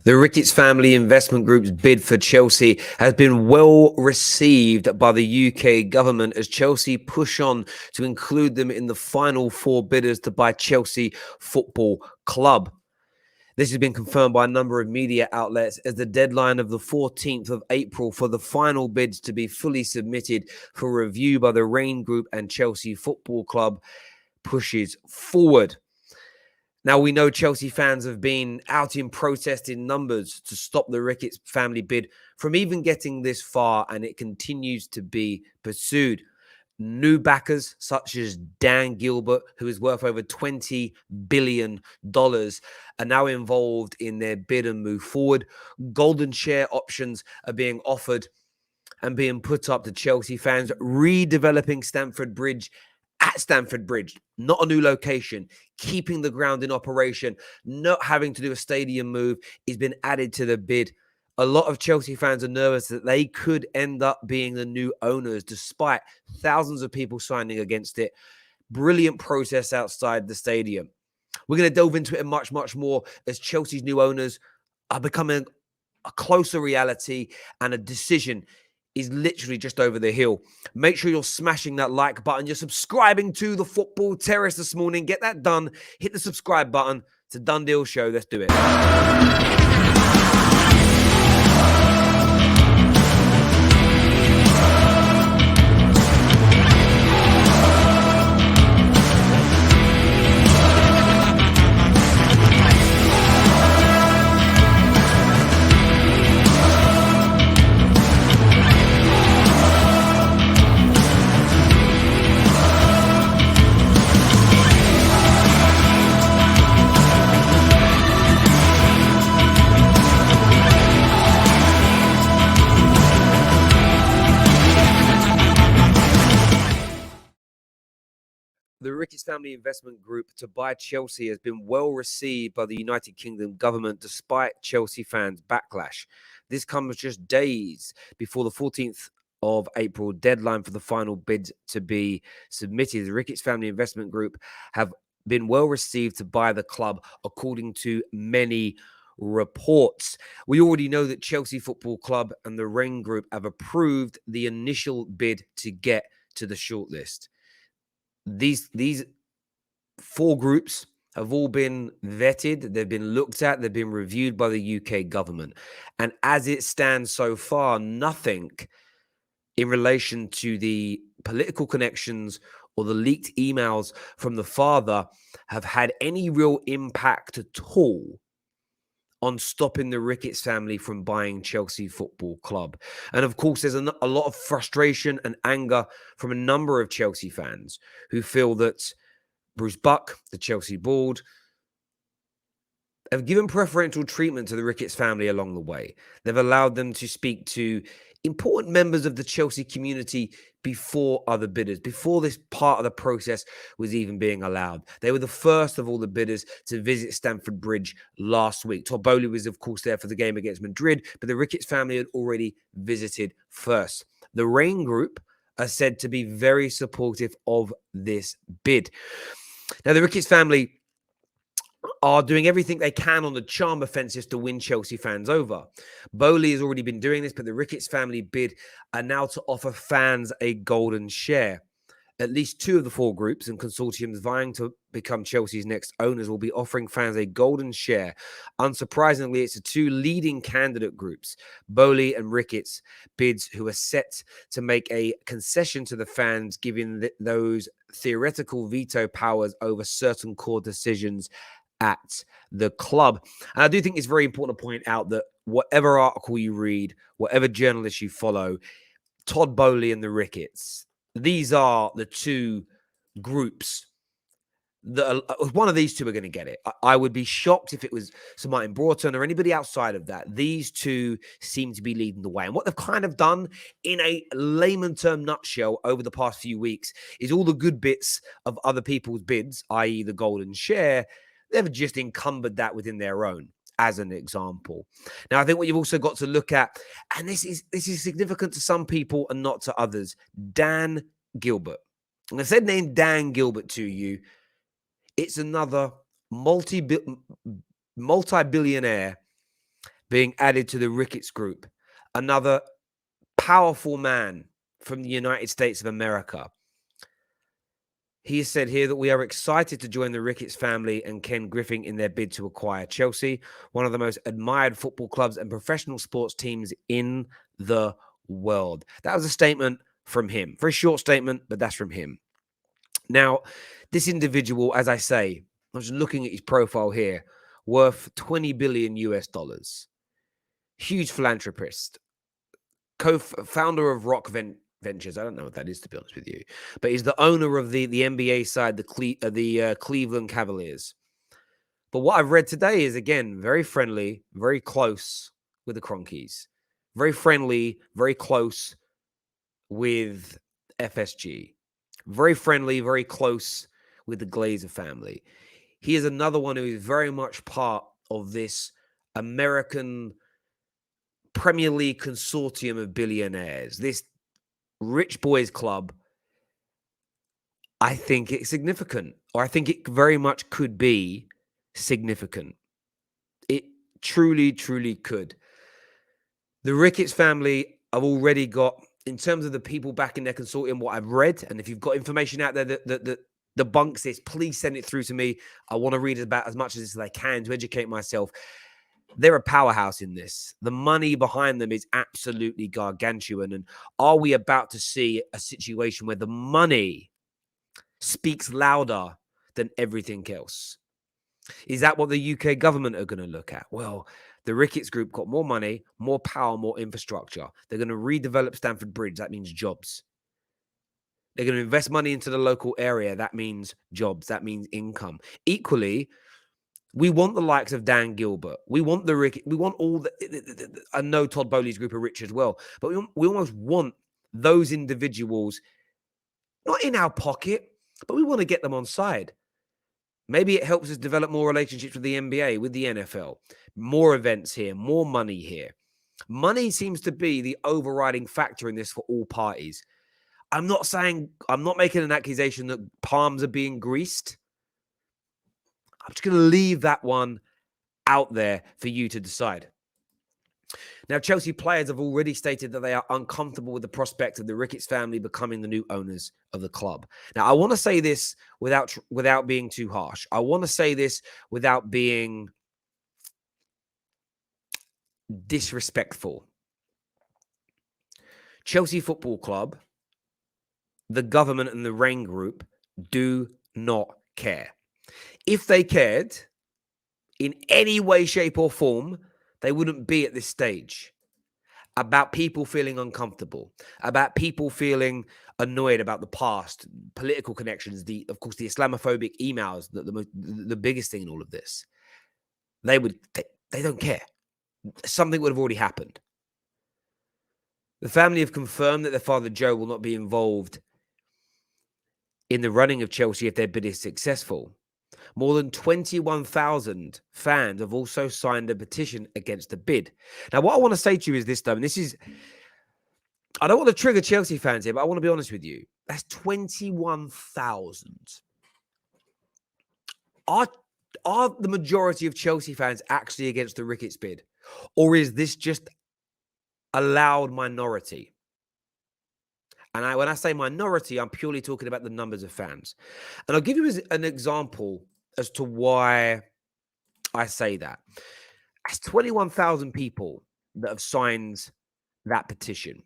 The Ricketts family investment group's bid for Chelsea has been well received by the UK government as Chelsea push on to include them in the final four bidders to buy Chelsea Football Club. This has been confirmed by a number of media outlets as the deadline of the 14th of April for the final bids to be fully submitted for review by the Rain Group and Chelsea Football Club pushes forward. Now, we know Chelsea fans have been out in protest in numbers to stop the Ricketts family bid from even getting this far, and it continues to be pursued. New backers such as Dan Gilbert, who is worth over $20 billion, are now involved in their bid and move forward. Golden share options are being offered and being put up to Chelsea fans, redeveloping Stamford Bridge at Stamford Bridge, not a new location, keeping the ground in operation, not having to do a stadium move has been added to the bid. A lot of Chelsea fans are nervous that they could end up being the new owners, despite thousands of people signing against it. Brilliant process outside the stadium. We're going to delve into it much, much more as Chelsea's new owners are becoming a closer reality, and a decision is literally just over the hill. Make sure you're smashing that like button. You're subscribing to the Football Terrace this morning. Get that done. Hit the subscribe button. It's a done deal show. Let's do it. The Ricketts family investment group to buy Chelsea has been well received by the United Kingdom government despite Chelsea fans' backlash. This comes just days before the 14th of April deadline for the final bids to be submitted. The Ricketts family investment group have been well received to buy the club, according to many reports. We already know that Chelsea Football Club and the Rain Group have approved the initial bid to get to the shortlist. These four groups have all been vetted, they've been looked at, they've been reviewed by the UK government. And as it stands so far, nothing in relation to the political connections or the leaked emails from the father have had any real impact at all on stopping the Ricketts family from buying Chelsea Football Club. And of course, there's a lot of frustration and anger from a number of Chelsea fans who feel that Bruce Buck, the Chelsea board, have given preferential treatment to the Ricketts family along the way. They've allowed them to speak to important members of the Chelsea community before other bidders, before this part of the process was even being allowed. They were the first of all the bidders to visit Stamford Bridge last week. Todd Boehly was, of course, there for the game against Madrid, but the Ricketts family had already visited first. The Rain Group are said to be very supportive of this bid. Now, the Ricketts family are doing everything they can on the charm offensive to win Chelsea fans over. Boehly has already been doing this, but the Ricketts family bid are now to offer fans a golden share. At least two of the four groups and consortiums vying to become Chelsea's next owners will be offering fans a golden share. Unsurprisingly, it's the two leading candidate groups, Boehly and Ricketts, bids who are set to make a concession to the fans, giving those theoretical veto powers over certain core decisions at the club. And I do think it's very important to point out that whatever article you read, whatever journalist you follow, Todd Boehly and the Ricketts, these are the two groups that one of these two are going to get it. I would be shocked if it was Sir Martin Broughton or anybody outside of that. These two seem to be leading the way. And what they've kind of done in a layman term nutshell over the past few weeks is all the good bits of other people's bids, i.e. the golden share, they've just encumbered that within their own, as an example. Now, I think what you've also got to look at, and this is significant to some people and not to others, Dan Gilbert. And I said name Dan Gilbert to you. It's another multi-billionaire being added to the Ricketts group. Another powerful man from the United States of America. He has said here that we are excited to join the Ricketts family and Ken Griffin in their bid to acquire Chelsea, one of the most admired football clubs and professional sports teams in the world. That was a statement from him. Very short statement, but that's from him. Now, this individual, as I say, I was looking at his profile here, worth 20 billion US dollars. Huge philanthropist, co-founder of Rock Ventures. I don't know what that is, to be honest with you, but he's the owner of the NBA side, the Cleveland Cavaliers. But what I've read today is, again, very friendly, very close with the Cronkies, very friendly, very close with FSG, very friendly, very close with the Glazer family. He is another one who is very much part of this American Premier League consortium of billionaires, this rich boys club. I think it's significant, or I think it very much could be significant. It truly, truly could. The Ricketts family have already got, in terms of the people back in their consortium, what I've read, and if you've got information out there that debunks this, please send it through to me. I want to read about as much as I can to educate myself. They're a powerhouse in this. The money behind them is absolutely gargantuan. And are we about to see a situation where the money speaks louder than everything else? Is that what the UK government are going to look at? Well, the Ricketts Group got more money, more power, more infrastructure. They're going to redevelop Stamford Bridge. That means jobs. They're going to invest money into the local area. That means jobs. That means income. Equally, we want the likes of Dan Gilbert. We want the Ricketts. We want all the. I know Todd Bowley's group are rich as well, but we almost want those individuals not in our pocket, but we want to get them on side. Maybe it helps us develop more relationships with the NBA, with the NFL, more events here, more money here. Money seems to be the overriding factor in this for all parties. I'm not making an accusation that palms are being greased. I'm just going to leave that one out there for you to decide. Now, Chelsea players have already stated that they are uncomfortable with the prospect of the Ricketts family becoming the new owners of the club. Now, I want to say this without being too harsh. I want to say this without being disrespectful. Chelsea Football Club, the government and the Rain Group do not care. If they cared in any way, shape or form, they wouldn't be at this stage. About people feeling uncomfortable, about people feeling annoyed about the past, political connections, of course, the Islamophobic emails, the biggest thing in all of this. They don't care. Something would have already happened. The family have confirmed that their father Joe will not be involved in the running of Chelsea if their bid is successful. More than 21,000 fans have also signed a petition against the bid. Now, what I want to say to you is this, though, and this is, I don't want to trigger Chelsea fans here, but I want to be honest with you. That's 21,000. Are the majority of Chelsea fans actually against the Ricketts bid? Or is this just a loud minority? And when I say minority, I'm purely talking about the numbers of fans. And I'll give you an example as to why I say that. That's 21,000 people that have signed that petition.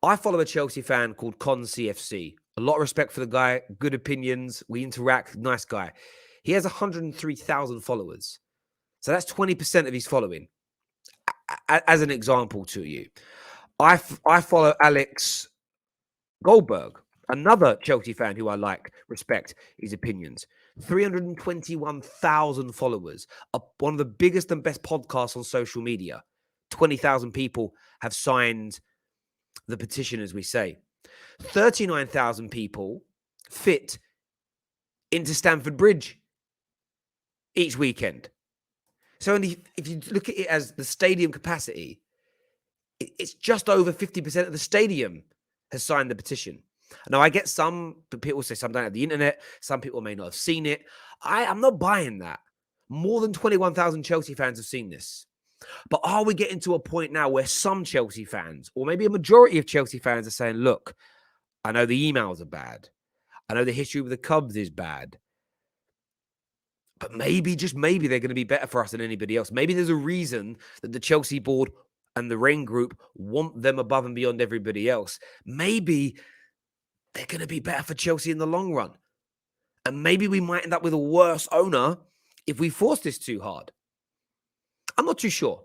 I follow a Chelsea fan called Con CFC. A lot of respect for the guy, good opinions. We interact, nice guy. He has 103,000 followers. So that's 20% of his following. As an example to you, I follow Alex Goldberg, another Chelsea fan who I like, respect his opinions. 321,000 followers, one of the biggest and best podcasts on social media. 20,000 people have signed the petition, as we say. 39,000 people fit into Stamford Bridge each weekend. So if you look at it as the stadium capacity, it's just over 50% of the stadium has signed the petition. Now, I get some people say some don't have the internet. Some people may not have seen it. I'm not buying that. More than 21,000 Chelsea fans have seen this. But are we getting to a point now where some Chelsea fans, or maybe a majority of Chelsea fans, are saying, look, I know the emails are bad. I know the history with the Cubs is bad. But maybe, just maybe, they're going to be better for us than anybody else. Maybe there's a reason that the Chelsea board and the Rain Group want them above and beyond everybody else. Maybe they're going to be better for Chelsea in the long run. And maybe we might end up with a worse owner if we force this too hard. I'm not too sure.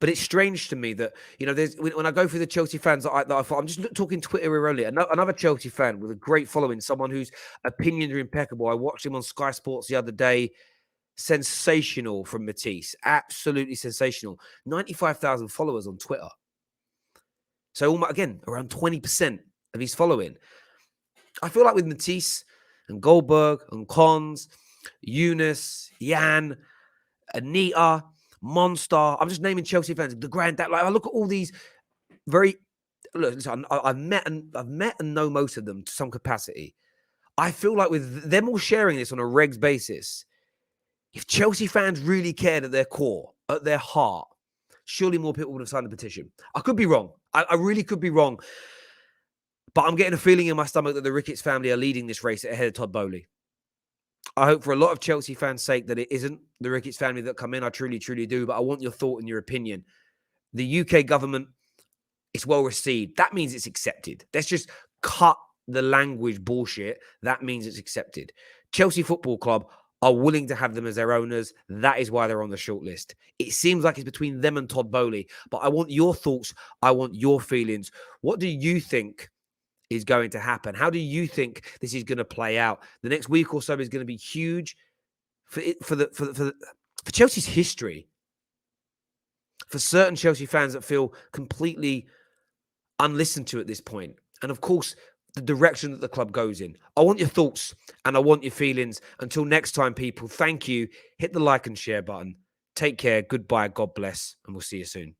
But it's strange to me that, there's when I go through the Chelsea fans that I thought, I'm just talking Twitter here only. Another Chelsea fan with a great following, someone whose opinions are impeccable. I watched him on Sky Sports the other day. Sensational from Matisse. Absolutely sensational. 95,000 followers on Twitter. So, again, around 20% of his following. I feel like with Matisse and Goldberg and Cons, Eunice, Jan, Anita, Monster. I'm just naming Chelsea fans. The Granddad. Like, I look at all these very. Look, listen, I've met and know most of them to some capacity. I feel like with them all sharing this on a regs basis, if Chelsea fans really cared at their core, at their heart, surely more people would have signed the petition. I could be wrong. I really could be wrong. But I'm getting a feeling in my stomach that the Ricketts family are leading this race ahead of Todd Bowley. I hope for a lot of Chelsea fans' sake that it isn't the Ricketts family that come in. I truly, truly do. But I want your thought and your opinion. The UK government is well received. That means it's accepted. Let's just cut the language bullshit. That means it's accepted. Chelsea Football Club are willing to have them as their owners. That is why they're on the shortlist. It seems like it's between them and Todd Bowley. But I want your thoughts. I want your feelings. What do you think is going to happen? How do you think this is going to play out? The next week or so is going to be huge for Chelsea's history. For certain Chelsea fans that feel completely unlistened to at this point. And of course, the direction that the club goes in. I want your thoughts and I want your feelings. Until next time, people, thank you. Hit the like and share button. Take care. Goodbye. God bless. And we'll see you soon.